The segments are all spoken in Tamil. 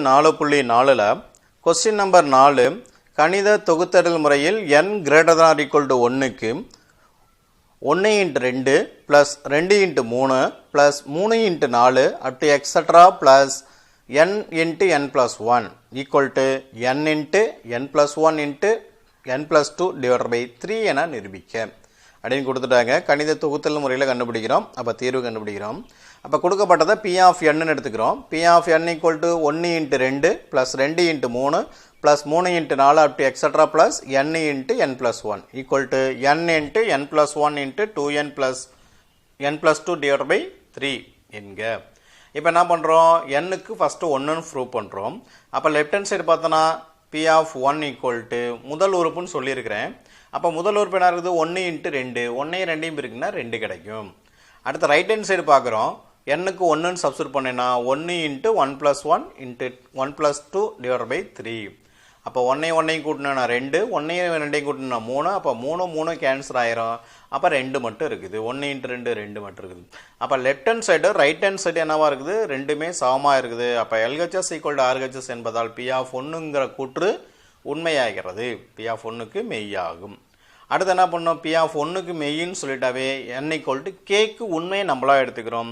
4.4ல கொஸ்டின் நம்பர் 4 கணித தொகுத்தல் முறையில் n greater than or equal to 1க்கு 1 × 2 plus 2 × 3 plus 3 × 4 up to etc plus n × n plus 1 equal to n × n plus 1 × n plus 2 divided by 3 என நிரூபிக்க அப்படின்னு கொடுத்துட்டாங்க. கணித தொகுத்தல் முறையில் கண்டுபிடிக்கிறோம். அப்போ தீர்வு கண்டுபிடிக்கிறோம். அப்போ கொடுக்கப்பட்டதை P of n எடுத்துக்கிறோம். P of n equal to 1 × 2 plus 2 × 3 plus 3 × 4 up to etc plus n × n plus 1 equal to n × n plus 1 × 2n plus 2 divided by 3 என்க. இப்போ என்ன பண்ணுறோம், nக்கு ஃபஸ்ட்டு 1ன்னு ப்ரூவ் பண்ணுறோம். அப்போ லெஃப்ட் ஹேண்ட் சைடு பார்த்தோன்னா P of 1 equal to முதல் உறுப்புன்னு சொல்லியிருக்கிறேன். அப்போ முதல் உறுப்பு என்ன இருக்குது, 1 × 2 1ஐயும் 2ஐயும் பிரிக்குன்னா 2 கிடைக்கும். அடுத்து ரைட் ஹேண்ட் சைடு பார்க்குறோம். nக்கு 1ன்னு சப்ஸ்டிட் பண்ணேன்னா 1 × 1 plus 1 × 1 plus 2 divided by 3. அப்போ 1ஐயும் 1ஐயும் கூட்டினா 2 1ஐயும் 2ஐயும் கூட்டினா 3. அப்போ 3 கேன்சல் ஆயிரும். அப்போ 2 மட்டும் இருக்குது. 1 × 2 2 மட்டும் இருக்குது. அப்போ left hand side right hand side என்னவா இருக்குது, ரெண்டுமே சமமாக இருக்குது. அப்போ LHS = RHS என்பதால் P of 1ங்கிற கூற்று உண்மையாகிறது. P of 1க்கு மெய்யாகும். அடுத்து என்ன பண்ணோம், P of 1க்கு மெய்ன்னு சொல்லிட்டாவே n = kக்கு உண்மையை நம்மளாக எடுத்துக்கிறோம்.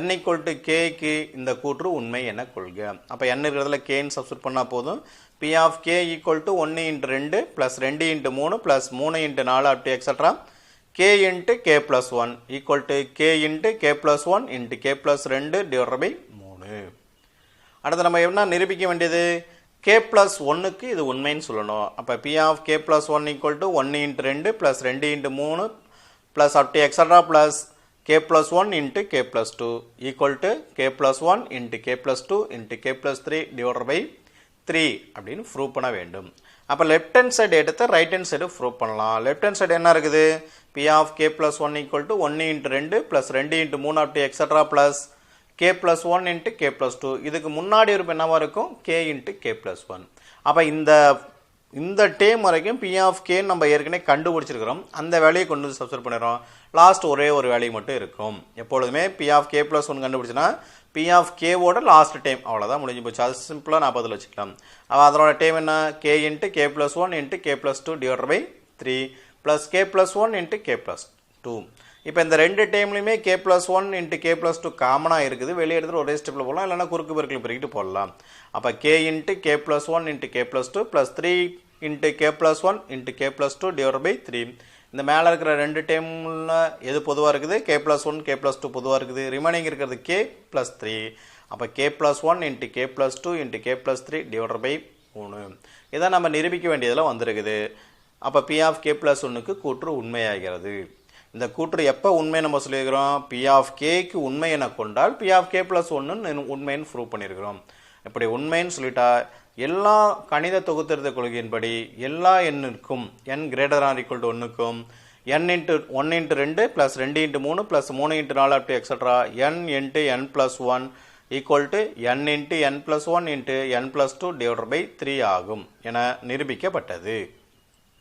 n = kக்கு இந்த கூற்று உண்மை என கொள்க. அப்போ n இருக்கிறதுல kன்னு சப்ஸ்டிட் பண்ணால் போதும். P of k equal to 1 × 2 plus 2 × 3 plus 3 × 4 up to etc. k × k plus 1 equal to k × k plus 1 × k plus 2 divided by 3. அடுத்து நம்ம என்ன நிரூபிக்க வேண்டியது, k plus 1க்கு இது உண்மைன்னு சொல்லணும். அப்போ P of k plus 1 equal to 1 × 2 plus 2 × 3 plus up to etc plus k plus 1 × k plus 2 equal to k plus 1 × k plus 2 × k plus 3 divided by 3 அப்படின்னு ப்ரூவ் பண்ண வேண்டும். அப்போ லெஃப்ட் ஹேண்ட் சைடு எடுத்து ரைட் ஹேண்ட் சைடு ப்ரூவ் பண்ணலாம். லெஃப்ட் ஹேண்ட் சைடு என்ன இருக்குது, P of k plus 1 equal to 1 × 2 plus 2 × 3 up to etc plus k plus 1 × k plus 2. இதுக்கு முன்னாடி இருப்பு என்னவா இருக்கும், k × k plus 1. அப்போ இந்த டேம் வரைக்கும் P of k நம்ம ஏற்கனவே கண்டுபிடிச்சிருக்கிறோம். அந்த வேலையை கொண்டு வந்து சப்ஸ்டிட் பண்ணிடுறோம். லாஸ்ட் ஒரே ஒரு வேலை மட்டும் இருக்கும். எப்பொழுதுமே P of k plus 1 கண்டுபிடிச்சினா P of k ஓட லாஸ்ட் டைம் அவ்வளோதான், முடிஞ்சு போச்சு. அது சிம்பிளாக நான் பதில் வச்சுக்கலாம். அதோட டைம் என்ன, k × k plus 1 × k plus 2 divided by 3 plus k plus 1 × k plus 2. இப்போ இந்த ரெண்டு டைம்லையுமே k plus 1 × k plus 2 காமனாக இருக்குது. வெளியே எடுத்துகிட்டு ஒரே ஸ்டெப்பில் போடலாம், இல்லைனா குறுக்கு பெருக்கில் பெருக்கிட்டு போடலாம். அப்போ k × k plus 1 × k plus 2 plus 3 × k plus 1 × k plus 2 divided by 3. இந்த மேலே இருக்கிற ரெண்டு டைமில் எது பொதுவாக இருக்குது, k plus 1 k plus 2 பொதுவாக இருக்குது. ரிமைனிங் இருக்கிறது k plus 3. அப்போ k plus 1 × k plus 2 × k plus 3 divided by 3. இதான் நம்ம நிரூபிக்க வேண்டியதில் வந்திருக்குது. அப்போ P of k plus 1க்கு கூற்று உண்மையாகிறது. இந்த கூற்று எப்போ உண்மை நம்ம சொல்லியிருக்கிறோம், P of kக்கு உண்மை என கொண்டால் P of k plus 1 உண்மைன்னு ப்ரூவ் பண்ணியிருக்கிறோம். இப்படி உண்மைன்னு சொல்லிட்டா எல்லா கணித தொகுத்தெடுத்த கொள்கையின்படி எல்லா எண்ணுக்கும் n greater than or equal to 1க்கும் n × 1 × 2 plus 2 × 3 plus 3 × 4 up to etc. n × n plus 1 equal to n × n plus 1 × n plus 2 divided by 3 ஆகும் என நிரூபிக்கப்பட்டது.